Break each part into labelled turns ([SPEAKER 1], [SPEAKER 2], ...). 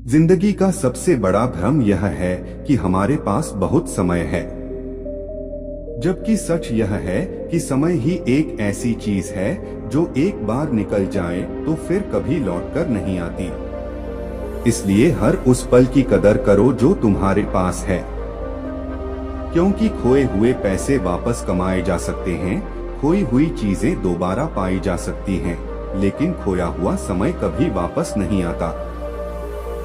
[SPEAKER 1] जिंदगी का सबसे बड़ा भ्रम यह है कि हमारे पास बहुत समय है, जबकि सच यह है कि समय ही एक ऐसी चीज है जो एक बार निकल जाए तो फिर कभी लौटकर नहीं आती। इसलिए हर उस पल की कदर करो जो तुम्हारे पास है, क्योंकि खोए हुए पैसे वापस कमाए जा सकते हैं, खोई हुई चीजें दोबारा पाई जा सकती हैं, लेकिन खोया हुआ समय कभी वापस नहीं आता।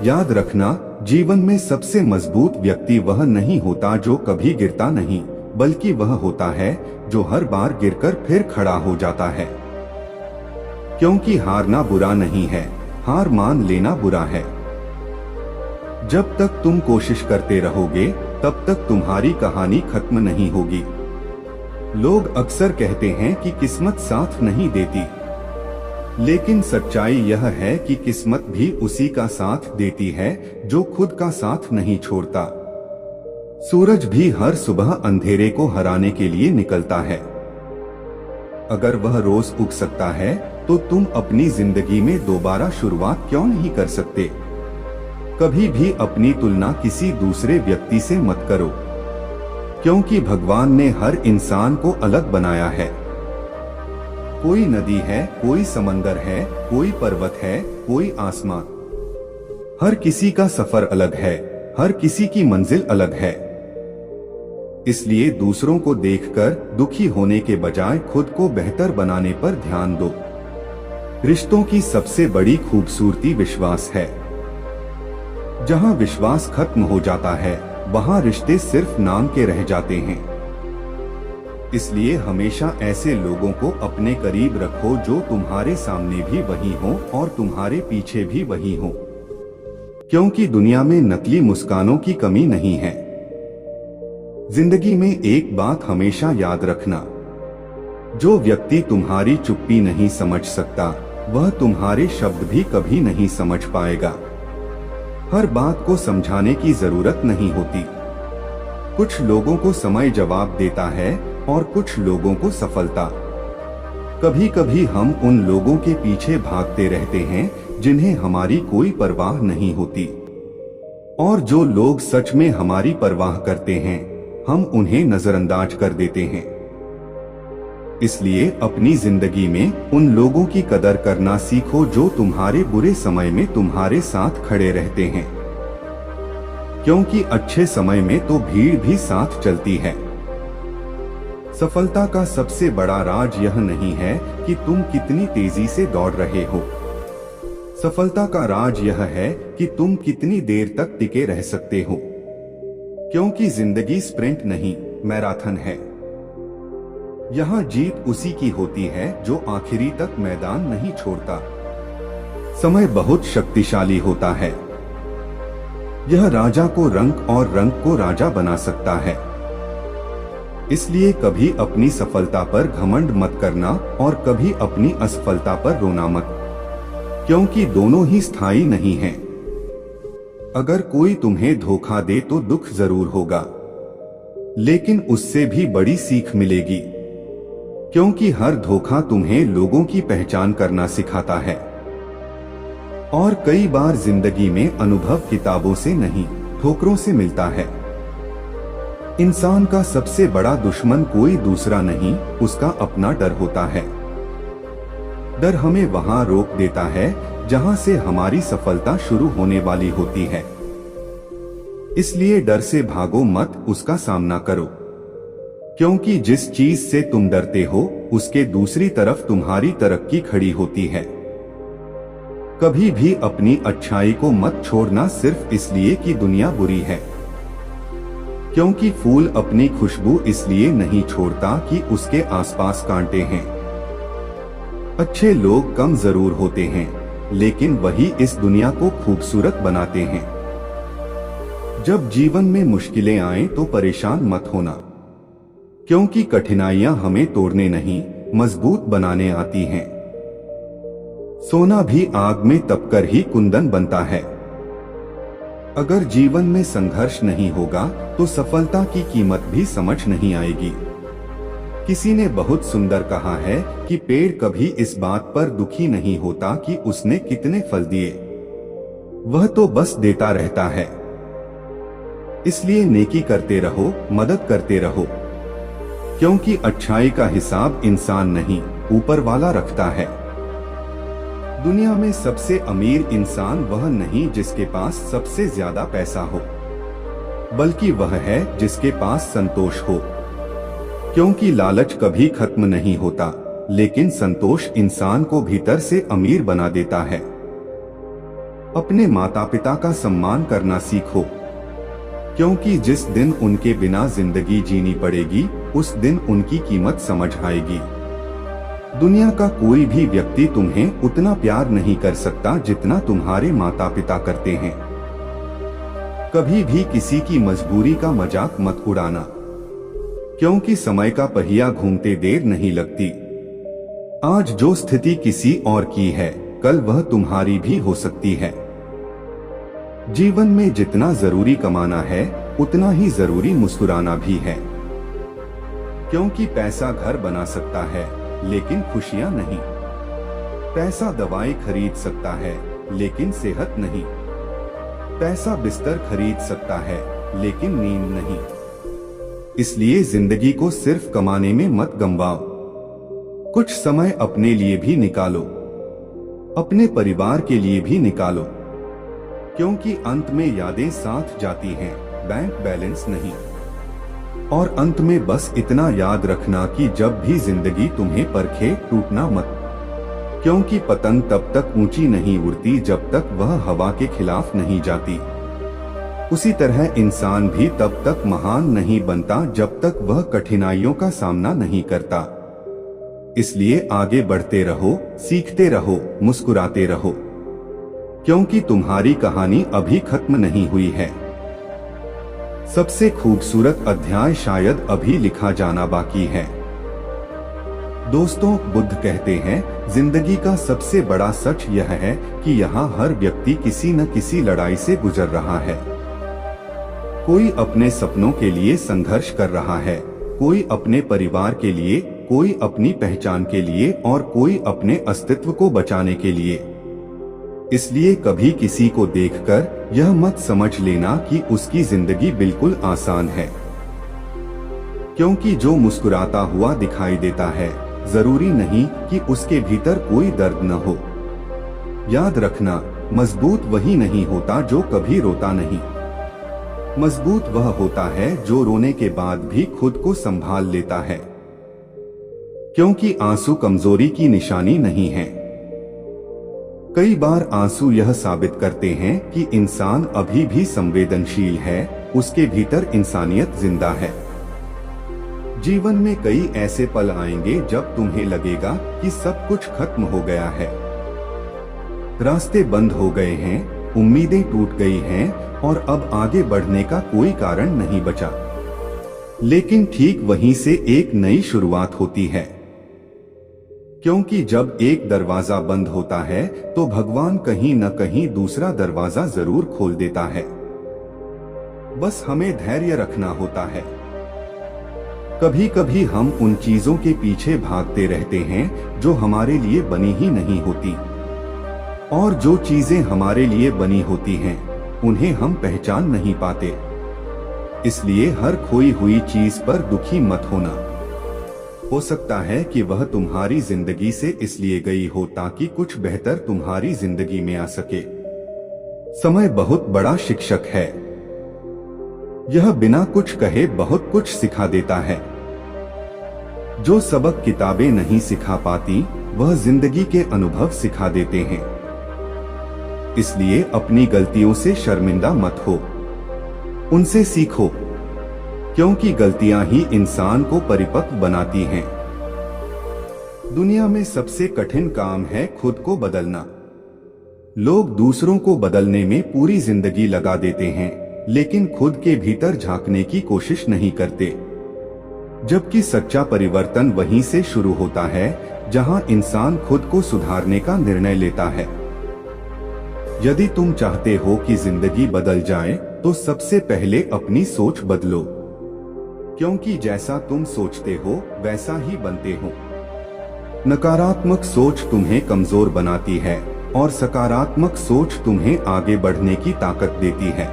[SPEAKER 1] याद रखना, जीवन में सबसे मजबूत व्यक्ति वह नहीं होता जो कभी गिरता नहीं, बल्कि वह होता है जो हर बार गिरकर फिर खड़ा हो जाता है। क्योंकि हारना बुरा नहीं है, हार मान लेना बुरा है। जब तक तुम कोशिश करते रहोगे तब तक तुम्हारी कहानी खत्म नहीं होगी। लोग अक्सर कहते हैं कि किस्मत साथ नहीं देती, लेकिन सच्चाई यह है कि किस्मत भी उसी का साथ देती है जो खुद का साथ नहीं छोड़ता। सूरज भी हर सुबह अंधेरे को हराने के लिए निकलता है। अगर वह रोज उग सकता है तो तुम अपनी जिंदगी में दोबारा शुरुआत क्यों नहीं कर सकते? कभी भी अपनी तुलना किसी दूसरे व्यक्ति से मत करो, क्योंकि भगवान ने हर इंसान को अलग बनाया है। कोई नदी है, कोई समंदर है, कोई पर्वत है, कोई आसमान। हर किसी का सफर अलग है, हर किसी की मंजिल अलग है। इसलिए दूसरों को देखकर दुखी होने के बजाय खुद को बेहतर बनाने पर ध्यान दो। रिश्तों की सबसे बड़ी खूबसूरती विश्वास है। जहां विश्वास खत्म हो जाता है, वहां रिश्ते सिर्फ नाम के रह जाते हैं। इसलिए हमेशा ऐसे लोगों को अपने करीब रखो जो तुम्हारे सामने भी वही हो और तुम्हारे पीछे भी वही हो, क्योंकि दुनिया में नकली मुस्कानों की कमी नहीं है। जिंदगी में एक बात हमेशा याद रखना, जो व्यक्ति तुम्हारी चुप्पी नहीं समझ सकता, वह तुम्हारे शब्द भी कभी नहीं समझ पाएगा। हर बात को समझाने की जरूरत नहीं होती। कुछ लोगों को समय जवाब देता है और कुछ लोगों को सफलता। कभी कभी हम उन लोगों के पीछे भागते रहते हैं जिन्हें हमारी कोई परवाह नहीं होती, और जो लोग सच में हमारी परवाह करते हैं, हम उन्हें नजरअंदाज कर देते हैं। इसलिए अपनी जिंदगी में उन लोगों की कदर करना सीखो जो तुम्हारे बुरे समय में तुम्हारे साथ खड़े रहते हैं, क्योंकि अच्छे समय में तो भीड़ भी साथ चलती है। सफलता का सबसे बड़ा राज यह नहीं है कि तुम कितनी तेजी से दौड़ रहे हो। सफलता का राज यह है कि तुम कितनी देर तक टिके रह सकते हो, क्योंकि जिंदगी स्प्रिंट नहीं, मैराथन है। यहाँ जीत उसी की होती है जो आखिरी तक मैदान नहीं छोड़ता। समय बहुत शक्तिशाली होता है। यह राजा को रंक और रंक को राजा बना सकता है। इसलिए कभी अपनी सफलता पर घमंड मत करना और कभी अपनी असफलता पर रोना मत, क्योंकि दोनों ही स्थायी नहीं हैं। अगर कोई तुम्हें धोखा दे तो दुख जरूर होगा, लेकिन उससे भी बड़ी सीख मिलेगी, क्योंकि हर धोखा तुम्हें लोगों की पहचान करना सिखाता है। और कई बार जिंदगी में अनुभव किताबों से नहीं, ठोकरों से मिलता है। इंसान का सबसे बड़ा दुश्मन कोई दूसरा नहीं, उसका अपना डर होता है। डर हमें वहां रोक देता है जहां से हमारी सफलता शुरू होने वाली होती है। इसलिए डर से भागो मत, उसका सामना करो, क्योंकि जिस चीज से तुम डरते हो उसके दूसरी तरफ तुम्हारी तरक्की खड़ी होती है। कभी भी अपनी अच्छाई को मत छोड़ना सिर्फ इसलिए कि दुनिया बुरी है, क्योंकि फूल अपनी खुशबू इसलिए नहीं छोड़ता कि उसके आसपास कांटे हैं। अच्छे लोग कम जरूर होते हैं, लेकिन वही इस दुनिया को खूबसूरत बनाते हैं। जब जीवन में मुश्किलें आएं तो परेशान मत होना, क्योंकि कठिनाइयां हमें तोड़ने नहीं, मजबूत बनाने आती हैं। सोना भी आग में तपकर ही कुंदन बनता है। अगर जीवन में संघर्ष नहीं होगा तो सफलता की कीमत भी समझ नहीं आएगी। किसी ने बहुत सुंदर कहा है कि पेड़ कभी इस बात पर दुखी नहीं होता कि उसने कितने फल दिए, वह तो बस देता रहता है। इसलिए नेकी करते रहो, मदद करते रहो, क्योंकि अच्छाई का हिसाब इंसान नहीं, ऊपर वाला रखता है। दुनिया में सबसे अमीर इंसान वह नहीं जिसके पास सबसे ज्यादा पैसा हो, बल्कि वह है जिसके पास संतोष हो, क्योंकि लालच कभी खत्म नहीं होता, लेकिन संतोष इंसान को भीतर से अमीर बना देता है। अपने माता पिता का सम्मान करना सीखो, क्योंकि जिस दिन उनके बिना जिंदगी जीनी पड़ेगी, उस दिन उनकी कीमत समझ आएगी। दुनिया का कोई भी व्यक्ति तुम्हें उतना प्यार नहीं कर सकता जितना तुम्हारे माता पिता करते हैं। कभी भी किसी की मजबूरी का मजाक मत उड़ाना, क्योंकि समय का पहिया घूमते देर नहीं लगती। आज जो स्थिति किसी और की है, कल वह तुम्हारी भी हो सकती है। जीवन में जितना जरूरी कमाना है, उतना ही जरूरी मुस्कुराना भी है, क्योंकि पैसा घर बना सकता है, लेकिन खुशियां नहीं। पैसा दवाई खरीद सकता है, लेकिन सेहत नहीं। पैसा बिस्तर खरीद सकता है, लेकिन नींद नहीं। इसलिए जिंदगी को सिर्फ कमाने में मत गंवाओ। कुछ समय अपने लिए भी निकालो, अपने परिवार के लिए भी निकालो, क्योंकि अंत में यादें साथ जाती हैं, बैंक बैलेंस नहीं। और अंत में बस इतना याद रखना कि जब भी जिंदगी तुम्हें परखे, टूटना मत, क्योंकि पतंग तब तक ऊंची नहीं उड़ती जब तक वह हवा के खिलाफ नहीं जाती। उसी तरह इंसान भी तब तक महान नहीं बनता जब तक वह कठिनाइयों का सामना नहीं करता। इसलिए आगे बढ़ते रहो, सीखते रहो, मुस्कुराते रहो, क्योंकि तुम्हारी कहानी अभी खत्म नहीं हुई है। सबसे खूबसूरत अध्याय शायद अभी लिखा जाना बाकी है। दोस्तों, बुद्ध कहते हैं, जिंदगी का सबसे बड़ा सच यह है कि यहाँ हर व्यक्ति किसी न किसी लड़ाई से गुजर रहा है। कोई अपने सपनों के लिए संघर्ष कर रहा है, कोई अपने परिवार के लिए, कोई अपनी पहचान के लिए और कोई अपने अस्तित्व को बचाने के लिए। इसलिए कभी किसी को देखकर यह मत समझ लेना कि उसकी जिंदगी बिल्कुल आसान है, क्योंकि जो मुस्कुराता हुआ दिखाई देता है, जरूरी नहीं कि उसके भीतर कोई दर्द न हो। याद रखना, मजबूत वही नहीं होता जो कभी रोता नहीं। मजबूत वह होता है जो रोने के बाद भी खुद को संभाल लेता है, क्योंकि आंसू कमजोरी की निशानी नहीं है। कई बार आंसू यह साबित करते हैं कि इंसान अभी भी संवेदनशील है, उसके भीतर इंसानियत जिंदा है। जीवन में कई ऐसे पल आएंगे जब तुम्हें लगेगा कि सब कुछ खत्म हो गया है, रास्ते बंद हो गए हैं, उम्मीदें टूट गई हैं और अब आगे बढ़ने का कोई कारण नहीं बचा। लेकिन ठीक वहीं से एक नई शुरुआत होती है, क्योंकि जब एक दरवाजा बंद होता है तो भगवान कहीं न कहीं दूसरा दरवाजा जरूर खोल देता है। बस हमें धैर्य रखना होता है। कभी कभी हम उन चीजों के पीछे भागते रहते हैं जो हमारे लिए बनी ही नहीं होती, और जो चीजें हमारे लिए बनी होती हैं उन्हें हम पहचान नहीं पाते। इसलिए हर खोई हुई चीज पर दुखी मत होना। हो सकता है कि वह तुम्हारी जिंदगी से इसलिए गई हो ताकि कुछ बेहतर तुम्हारी जिंदगी में आ सके। समय बहुत बड़ा शिक्षक है, यह बिना कुछ कहे बहुत कुछ सिखा देता है। जो सबक किताबें नहीं सिखा पाती, वह जिंदगी के अनुभव सिखा देते हैं। इसलिए अपनी गलतियों से शर्मिंदा मत हो, उनसे सीखो, क्योंकि गलतियां ही इंसान को परिपक्व बनाती हैं। दुनिया में सबसे कठिन काम है खुद को बदलना। लोग दूसरों को बदलने में पूरी जिंदगी लगा देते हैं, लेकिन खुद के भीतर झांकने की कोशिश नहीं करते। जबकि सच्चा परिवर्तन वहीं से शुरू होता है जहां इंसान खुद को सुधारने का निर्णय लेता है। यदि तुम चाहते हो कि जिंदगी बदल जाए, तो सबसे पहले अपनी सोच बदलो, क्योंकि जैसा तुम सोचते हो वैसा ही बनते हो। नकारात्मक सोच तुम्हें कमजोर बनाती है, और सकारात्मक सोच तुम्हें आगे बढ़ने की ताकत देती है।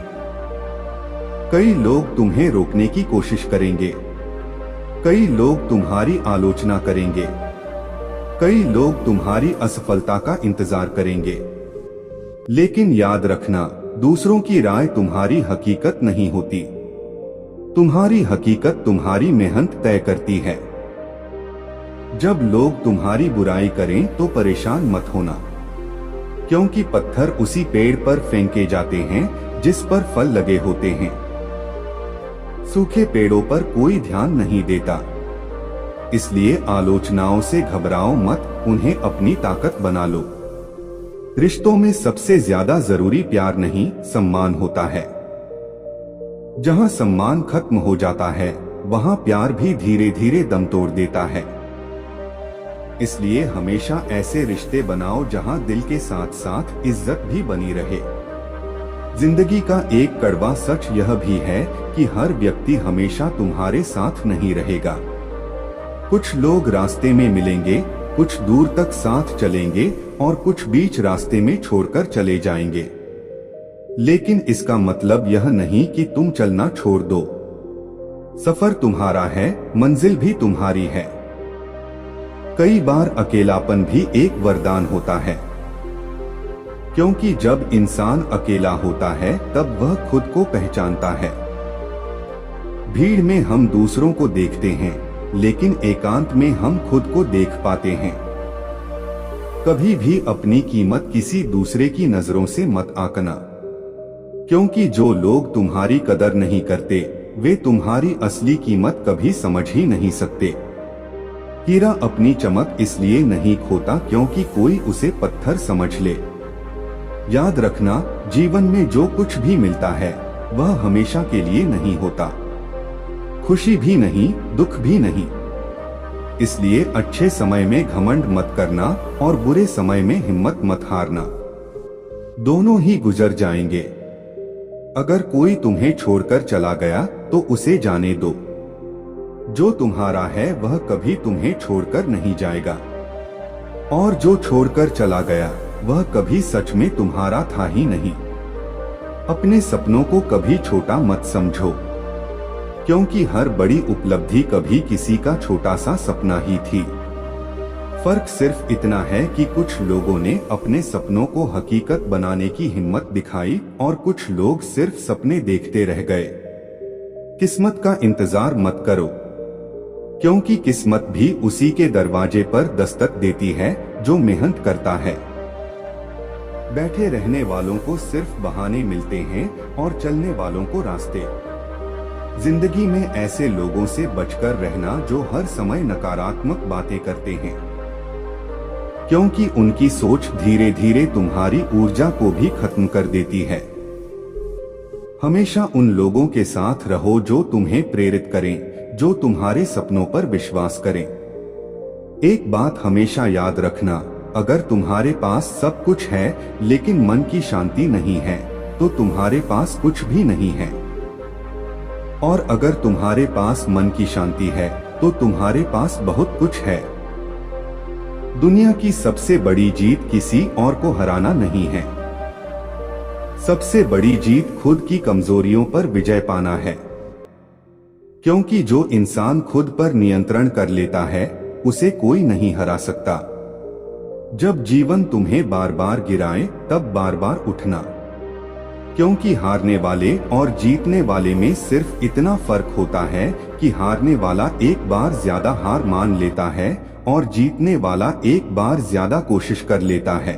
[SPEAKER 1] कई लोग तुम्हें रोकने की कोशिश करेंगे, कई लोग तुम्हारी आलोचना करेंगे, कई लोग तुम्हारी असफलता का इंतजार करेंगे। लेकिन याद रखना, दूसरों की राय तुम्हारी हकीकत नहीं होती। तुम्हारी हकीकत तुम्हारी मेहनत तय करती है। जब लोग तुम्हारी बुराई करें तो परेशान मत होना, क्योंकि पत्थर उसी पेड़ पर फेंके जाते हैं जिस पर फल लगे होते हैं। सूखे पेड़ों पर कोई ध्यान नहीं देता, इसलिए आलोचनाओं से घबराओ मत, उन्हें अपनी ताकत बना लो। रिश्तों में सबसे ज्यादा जरूरी प्यार नहीं, सम्मान होता है। जहां सम्मान खत्म हो जाता है, वहां प्यार भी धीरे धीरे दम तोड़ देता है। इसलिए हमेशा ऐसे रिश्ते बनाओ जहां दिल के साथ साथ इज्जत भी बनी रहे। जिंदगी का एक कड़वा सच यह भी है कि हर व्यक्ति हमेशा तुम्हारे साथ नहीं रहेगा। कुछ लोग रास्ते में मिलेंगे, कुछ दूर तक साथ चलेंगे और कुछ बीच रास्ते में छोड़कर चले जाएंगे। लेकिन इसका मतलब यह नहीं कि तुम चलना छोड़ दो। सफर तुम्हारा है, मंजिल भी तुम्हारी है। कई बार अकेलापन भी एक वरदान होता है, क्योंकि जब इंसान अकेला होता है तब वह खुद को पहचानता है। भीड़ में हम दूसरों को देखते हैं, लेकिन एकांत में हम खुद को देख पाते हैं। कभी भी अपनी कीमत किसी दूसरे की नजरों से मत आंकना, क्योंकि जो लोग तुम्हारी कदर नहीं करते, वे तुम्हारी असली कीमत कभी समझ ही नहीं सकते। हीरा अपनी चमक इसलिए नहीं खोता क्योंकि कोई उसे पत्थर समझ ले। याद रखना, जीवन में जो कुछ भी मिलता है वह हमेशा के लिए नहीं होता। खुशी भी नहीं, दुख भी नहीं। इसलिए अच्छे समय में घमंड मत करना और बुरे समय में हिम्मत मत हारना। दोनों ही गुजर जाएंगे। अगर कोई तुम्हें छोड़कर चला गया तो उसे जाने दो। जो तुम्हारा है वह कभी तुम्हें छोड़कर नहीं जाएगा, और जो छोड़कर चला गया वह कभी सच में तुम्हारा था ही नहीं। अपने सपनों को कभी छोटा मत समझो, क्योंकि हर बड़ी उपलब्धि कभी किसी का छोटा सा सपना ही थी। फर्क सिर्फ इतना है कि कुछ लोगों ने अपने सपनों को हकीकत बनाने की हिम्मत दिखाई और कुछ लोग सिर्फ सपने देखते रह गए। किस्मत का इंतजार मत करो, क्योंकि किस्मत भी उसी के दरवाजे पर दस्तक देती है जो मेहनत करता है। बैठे रहने वालों को सिर्फ बहाने मिलते हैं और चलने वालों को रास्ते। जिंदगी में ऐसे लोगों से बचकर रहना जो हर समय नकारात्मक बातें करते हैं, क्योंकि उनकी सोच धीरे धीरे तुम्हारी ऊर्जा को भी खत्म कर देती है। हमेशा उन लोगों के साथ रहो जो तुम्हें प्रेरित करें, जो तुम्हारे सपनों पर विश्वास करें। एक बात हमेशा याद रखना, अगर तुम्हारे पास सब कुछ है लेकिन मन की शांति नहीं है तो तुम्हारे पास कुछ भी नहीं है। और अगर तुम्हारे पास मन की शांति है तो तुम्हारे पास बहुत कुछ है। दुनिया की सबसे बड़ी जीत किसी और को हराना नहीं है, सबसे बड़ी जीत खुद की कमजोरियों पर विजय पाना है। क्योंकि जो इंसान खुद पर नियंत्रण कर लेता है उसे कोई नहीं हरा सकता। जब जीवन तुम्हें बार बार गिराए तब बार बार उठना, क्योंकि हारने वाले और जीतने वाले में सिर्फ इतना फर्क होता है कि हारने वाला एक बार ज्यादा हार मान लेता है और जीतने वाला एक बार ज्यादा कोशिश कर लेता है।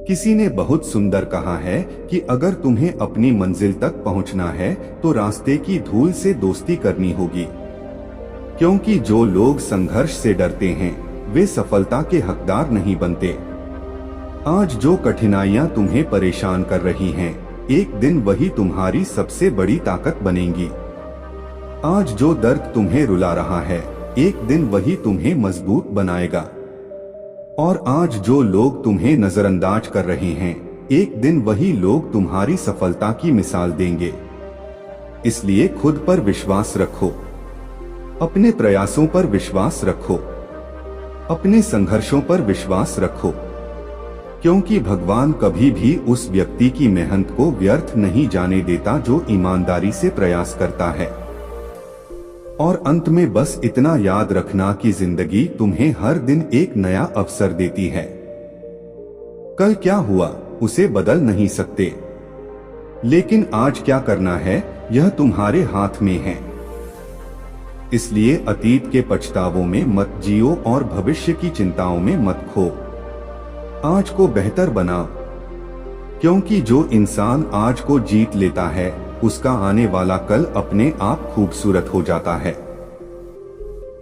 [SPEAKER 1] किसी ने बहुत सुंदर कहा है कि अगर तुम्हें अपनी मंजिल तक पहुंचना है तो रास्ते की धूल से दोस्ती करनी होगी, क्योंकि जो लोग संघर्ष से डरते हैं वे सफलता के हकदार नहीं बनते। आज जो कठिनाइयां तुम्हें परेशान कर रही हैं, एक दिन वही तुम्हारी सबसे बड़ी ताकत बनेंगी। आज जो दर्द तुम्हें रुला रहा है, एक दिन वही तुम्हें मजबूत बनाएगा। और आज जो लोग तुम्हें नजरअंदाज कर रहे हैं, एक दिन वही लोग तुम्हारी सफलता की मिसाल देंगे। इसलिए खुद पर विश्वास रखो, अपने प्रयासों पर विश्वास रखो, अपने संघर्षों पर विश्वास रखो। क्योंकि भगवान कभी भी उस व्यक्ति की मेहनत को व्यर्थ नहीं जाने देता जो ईमानदारी से प्रयास करता है। और अंत में बस इतना याद रखना कि जिंदगी तुम्हें हर दिन एक नया अवसर देती है। कल क्या हुआ उसे बदल नहीं सकते, लेकिन आज क्या करना है यह तुम्हारे हाथ में है। इसलिए अतीत के पछतावों में मत जियो और भविष्य की चिंताओं में मत खो। आज को बेहतर बनाओ, क्योंकि जो इंसान आज को जीत लेता है उसका आने वाला कल अपने आप खूबसूरत हो जाता है।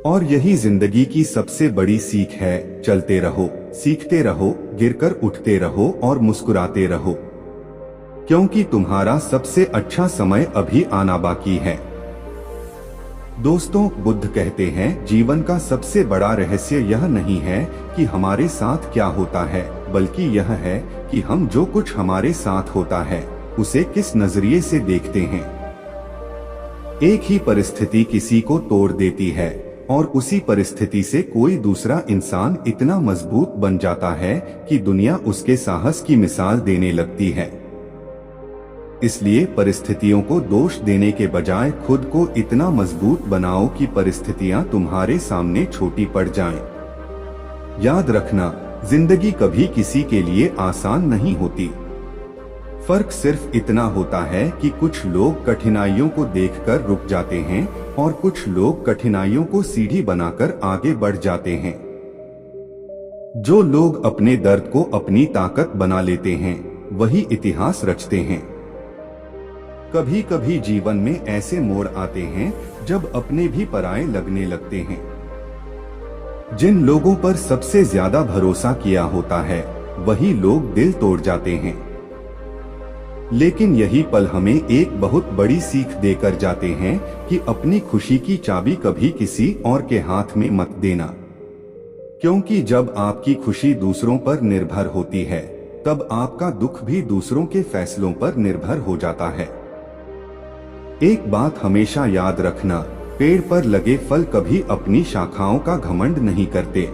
[SPEAKER 1] और यही जिंदगी की सबसे बड़ी सीख है। चलते रहो, सीखते रहो, गिरकर उठते रहो और मुस्कुराते रहो, क्योंकि तुम्हारा सबसे अच्छा समय अभी आना बाकी है। दोस्तों, बुद्ध कहते हैं जीवन का सबसे बड़ा रहस्य यह नहीं है कि हमारे साथ क्या होता है, बल्कि यह है कि हम जो कुछ हमारे साथ होता है उसे किस नजरिए से देखते हैं। एक ही परिस्थिति किसी को तोड़ देती है और उसी परिस्थिति से कोई दूसरा इंसान इतना मजबूत बन जाता है कि दुनिया उसके साहस की मिसाल देने लगती है। इसलिए परिस्थितियों को दोष देने के बजाय खुद को इतना मजबूत बनाओ कि परिस्थितियां तुम्हारे सामने छोटी पड़ जाएं। याद रखना, जिंदगी कभी किसी के लिए आसान नहीं होती। फर्क सिर्फ इतना होता है कि कुछ लोग कठिनाइयों को देखकर रुक जाते हैं और कुछ लोग कठिनाइयों को सीढ़ी बनाकर आगे बढ़ जाते हैं। जो लोग अपने दर्द को अपनी ताकत बना लेते हैं वही इतिहास रचते हैं। कभी कभी जीवन में ऐसे मोड़ आते हैं जब अपने भी पराये लगने लगते हैं। जिन लोगों पर सबसे ज्यादा भरोसा किया होता है वही लोग दिल तोड़ जाते हैं। लेकिन यही पल हमें एक बहुत बड़ी सीख देकर जाते हैं कि अपनी खुशी की चाबी कभी किसी और के हाथ में मत देना, क्योंकि जब आपकी खुशी दूसरों पर निर्भर होती है तब आपका दुख भी दूसरों के फैसलों पर निर्भर हो जाता है। एक बात हमेशा याद रखना, पेड़ पर लगे फल कभी अपनी शाखाओं का घमंड नहीं करते।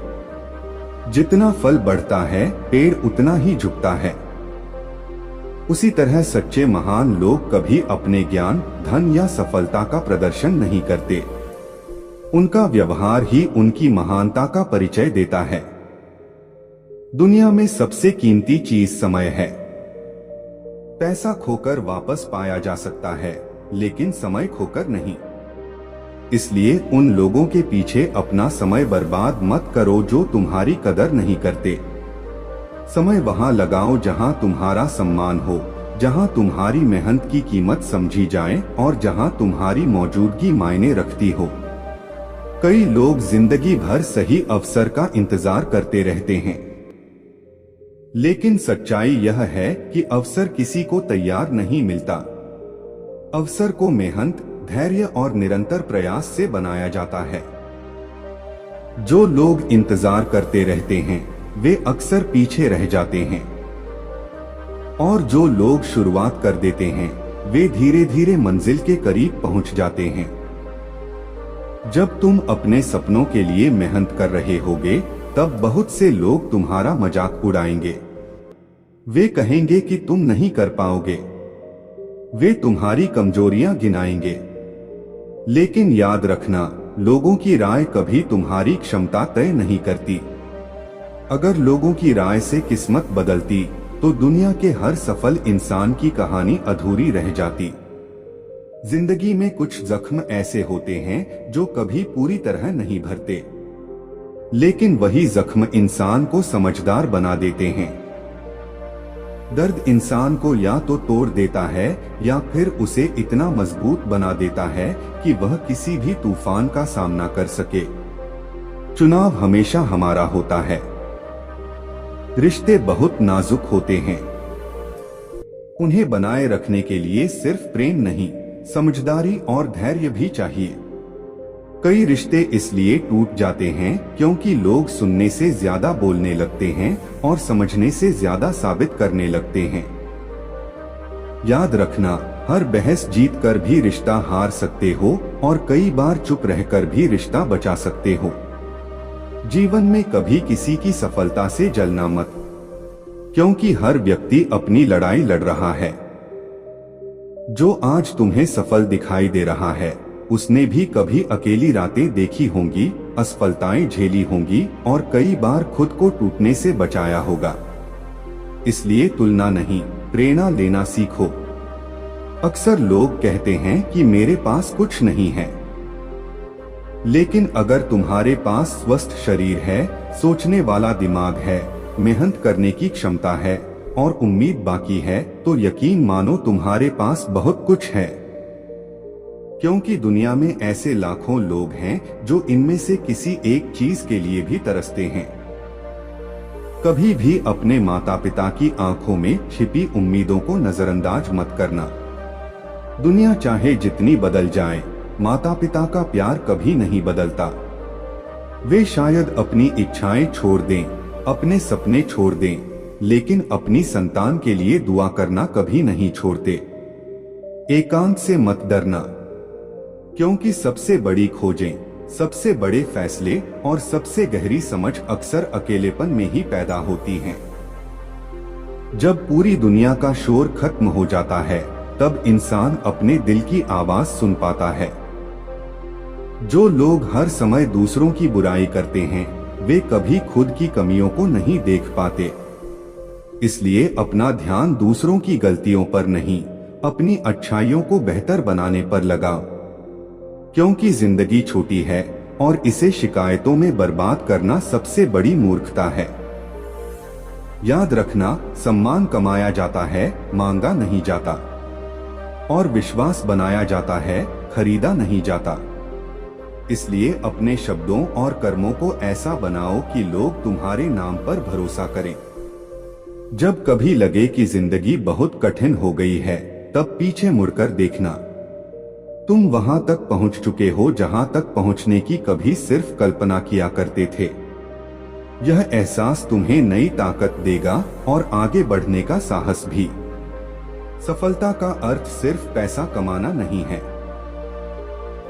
[SPEAKER 1] जितना फल बढ़ता है पेड़ उतना ही झुकता है। उसी तरह सच्चे महान लोग कभी अपने ज्ञान, धन या सफलता का प्रदर्शन नहीं करते। उनका व्यवहार ही उनकी महानता का परिचय देता है। दुनिया में सबसे कीमती चीज समय है। पैसा खोकर वापस पाया जा सकता है, लेकिन समय खोकर नहीं। इसलिए उन लोगों के पीछे अपना समय बर्बाद मत करो जो तुम्हारी कदर नहीं करते। समय वहां लगाओ जहां तुम्हारा सम्मान हो, जहां तुम्हारी मेहनत की कीमत समझी जाए और जहां तुम्हारी मौजूदगी मायने रखती हो। कई लोग जिंदगी भर सही अवसर का इंतजार करते रहते हैं, लेकिन सच्चाई यह है कि अवसर किसी को तैयार नहीं मिलता। अवसर को मेहनत, धैर्य और निरंतर प्रयास से बनाया जाता है। जो लोग इंतजार करते रहते हैं वे अक्सर पीछे रह जाते हैं, और जो लोग शुरुआत कर देते हैं वे धीरे धीरे मंजिल के करीब पहुंच जाते हैं। जब तुम अपने सपनों के लिए मेहनत कर रहे होगे तब बहुत से लोग तुम्हारा मजाक उड़ाएंगे। वे कहेंगे कि तुम नहीं कर पाओगे, वे तुम्हारी कमजोरियां गिनाएंगे। लेकिन याद रखना, लोगों की राय कभी तुम्हारी क्षमता तय नहीं करती। अगर लोगों की राय से किस्मत बदलती तो दुनिया के हर सफल इंसान की कहानी अधूरी रह जाती। जिंदगी में कुछ जख्म ऐसे होते हैं जो कभी पूरी तरह नहीं भरते, लेकिन वही जख्म इंसान को समझदार बना देते हैं। दर्द इंसान को या तो तोड़ देता है या फिर उसे इतना मजबूत बना देता है कि वह किसी भी तूफान का सामना कर सके। चुनाव हमेशा हमारा होता है। रिश्ते बहुत नाजुक होते हैं। उन्हें बनाए रखने के लिए सिर्फ प्रेम नहीं, समझदारी और धैर्य भी चाहिए। कई रिश्ते इसलिए टूट जाते हैं क्योंकि लोग सुनने से ज्यादा बोलने लगते हैं और समझने से ज्यादा साबित करने लगते हैं। याद रखना, हर बहस जीत कर भी रिश्ता हार सकते हो और कई बार चुप रहकर भी रिश्ता बचा सकते हो। जीवन में कभी किसी की सफलता से जलना मत, क्योंकि हर व्यक्ति अपनी लड़ाई लड़ रहा है। जो आज तुम्हें सफल दिखाई दे रहा है, उसने भी कभी अकेली रातें देखी होंगी, असफलताएं झेली होंगी और कई बार खुद को टूटने से बचाया होगा। इसलिए तुलना नहीं, प्रेरणा लेना सीखो। अक्सर लोग कहते हैं कि मेरे पास कुछ नहीं है, लेकिन अगर तुम्हारे पास स्वस्थ शरीर है, सोचने वाला दिमाग है, मेहनत करने की क्षमता है और उम्मीद बाकी है, तो यकीन मानो तुम्हारे पास बहुत कुछ है। क्योंकि दुनिया में ऐसे लाखों लोग हैं जो इनमें से किसी एक चीज के लिए भी तरसते हैं। कभी भी अपने माता पिता की आंखों में छिपी उम्मीदों को नजरअंदाज मत करना। दुनिया चाहे जितनी बदल जाए, माता पिता का प्यार कभी नहीं बदलता। वे शायद अपनी इच्छाएं छोड़ दें, अपने सपने छोड़ दें, लेकिन अपनी संतान के लिए दुआ करना कभी नहीं छोड़ते। एकांत से मत डरना, क्योंकि सबसे बड़ी खोजें, सबसे बड़े फैसले और सबसे गहरी समझ अक्सर अकेलेपन में ही पैदा होती हैं। जब पूरी दुनिया का शोर खत्म हो जाता है, तब इंसान अपने दिल की आवाज सुन पाता है। जो लोग हर समय दूसरों की बुराई करते हैं, वे कभी खुद की कमियों को नहीं देख पाते। इसलिए अपना ध्यान दूसरों की गलतियों पर नहीं, अपनी अच्छाइयों को बेहतर बनाने पर लगाओ। क्योंकि जिंदगी छोटी है और इसे शिकायतों में बर्बाद करना सबसे बड़ी मूर्खता है। याद रखना, सम्मान कमाया जाता है, मांगा नहीं जाता, और विश्वास बनाया जाता है, खरीदा नहीं जाता। इसलिए अपने शब्दों और कर्मों को ऐसा बनाओ कि लोग तुम्हारे नाम पर भरोसा करें। जब कभी लगे कि जिंदगी बहुत कठिन हो गई है, तब पीछे मुड़कर देखना। तुम वहां तक पहुंच चुके हो जहां तक पहुंचने की कभी सिर्फ कल्पना किया करते थे। यह एहसास तुम्हें नई ताकत देगा और आगे बढ़ने का साहस भी। सफलता का अर्थ सिर्फ पैसा कमाना नहीं है।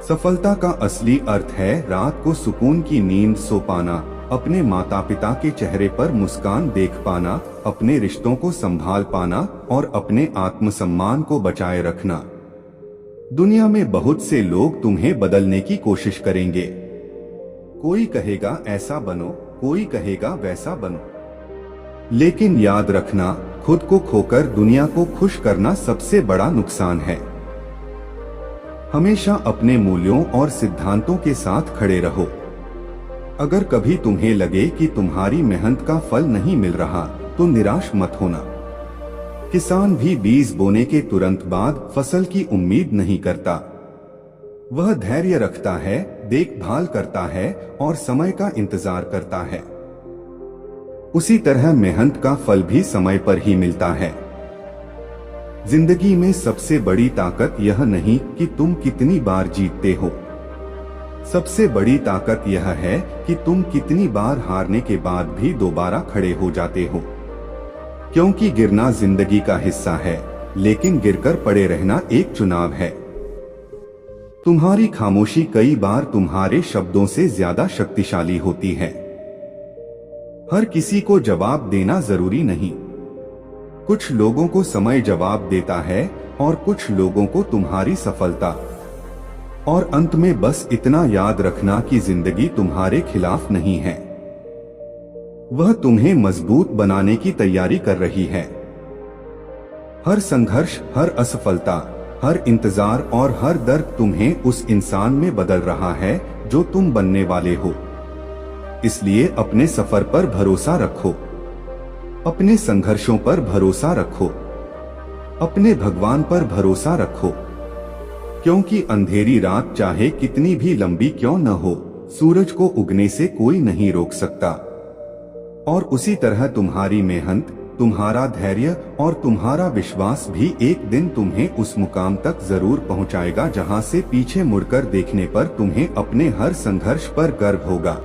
[SPEAKER 1] सफलता का असली अर्थ है रात को सुकून की नींद सो पाना, अपने माता पिता के चेहरे पर मुस्कान देख पाना, अपने रिश्तों को संभाल पाना और अपने आत्मसम्मान को बचाए रखना। दुनिया में बहुत से लोग तुम्हें बदलने की कोशिश करेंगे। कोई कहेगा ऐसा बनो, कोई कहेगा वैसा बनो, लेकिन याद रखना, खुद को खोकर दुनिया को खुश करना सबसे बड़ा नुकसान है। हमेशा अपने मूल्यों और सिद्धांतों के साथ खड़े रहो। अगर कभी तुम्हें लगे कि तुम्हारी मेहनत का फल नहीं मिल रहा, तो निराश मत होना। किसान भी बीज बोने के तुरंत बाद फसल की उम्मीद नहीं करता। वह धैर्य रखता है, देखभाल करता है और समय का इंतजार करता है। उसी तरह मेहनत का फल भी समय पर ही मिलता है। जिंदगी में सबसे बड़ी ताकत यह नहीं कि तुम कितनी बार जीतते हो, सबसे बड़ी ताकत यह है कि तुम कितनी बार हारने के बाद भी दोबारा खड़े हो जाते हो। क्योंकि गिरना जिंदगी का हिस्सा है, लेकिन गिरकर पड़े रहना एक चुनाव है। तुम्हारी खामोशी कई बार तुम्हारे शब्दों से ज्यादा शक्तिशाली होती है। हर किसी को जवाब देना जरूरी नहीं। कुछ लोगों को समय जवाब देता है और कुछ लोगों को तुम्हारी सफलता। और अंत में बस इतना याद रखना कि जिंदगी तुम्हारे खिलाफ नहीं है, वह तुम्हें मजबूत बनाने की तैयारी कर रही है। हर संघर्ष, हर असफलता, हर इंतजार और हर दर्द तुम्हें उस इंसान में बदल रहा है जो तुम बनने वाले हो। इसलिए अपने सफर पर भरोसा रखो, अपने संघर्षों पर भरोसा रखो, अपने भगवान पर भरोसा रखो। क्योंकि अंधेरी रात चाहे कितनी भी लंबी क्यों न हो, सूरज को उगने से कोई नहीं रोक सकता। और उसी तरह तुम्हारी मेहनत, तुम्हारा धैर्य और तुम्हारा विश्वास भी एक दिन तुम्हें उस मुकाम तक जरूर पहुंचाएगा जहां से पीछे मुड़कर देखने पर तुम्हें अपने हर संघर्ष पर गर्व होगा।